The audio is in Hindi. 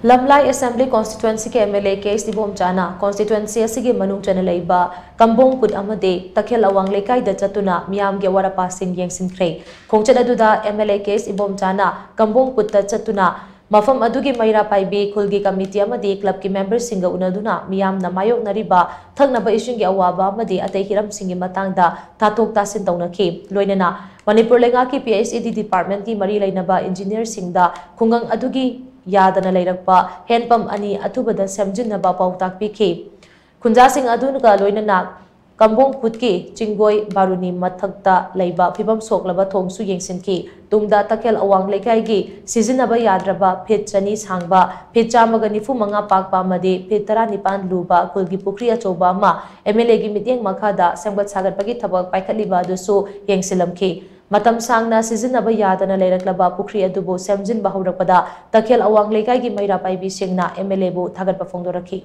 Lamlai Assembly Constituency के MLA केस दिबोम चाना constituency असige manung chana leiba kambong put amade takhel awang lekai da chatuna miam ge wara passing yengsin khre khongchat aduda MLA case ibom chana kambong put ta chatuna mafam adugi maira paibi khulgi committee amade club ki members singa unaduna miam na mayok nariba thakna ba issue ge awaba amade atei hiram singi matangda tatok tasin taunakhi loinana Manipur lenga ki PHED department ki mari lainaba engineer singda khungang adugi यादना लेरकपा हैंडपंप अनि अथुबदा सेमजिनबा पाउताक पिखे खुंजा सिंह अदुनगा लोइनना कंबोंग पुतकी चिंगोय बारुनी मथक्ता लेबा फिबम सोकलबा थोंगसु येंसिनकी तुंगदा तकेल अवांग लेकाइगी सिजिनबा याद्रबा फिट चनी सांगबा फिट चामगा निफु मंगा पाकपा मदे फिट तरा निपान लुबा कुलगी पुखरी अचोबा मा एमएलए गी मिटिंग मखादा संगत सागरपगी थबक पाइखलिबा दुसु येंसिलमकी मतम सांगना सिजिनबा यादना लेरकलबा पुखरी अदुबो सेमजिन बाहुरपदा तखेल अवांग लेकाइगी मैरा पाइबी सिंगना एमएलए बो थागत फोंदोरखी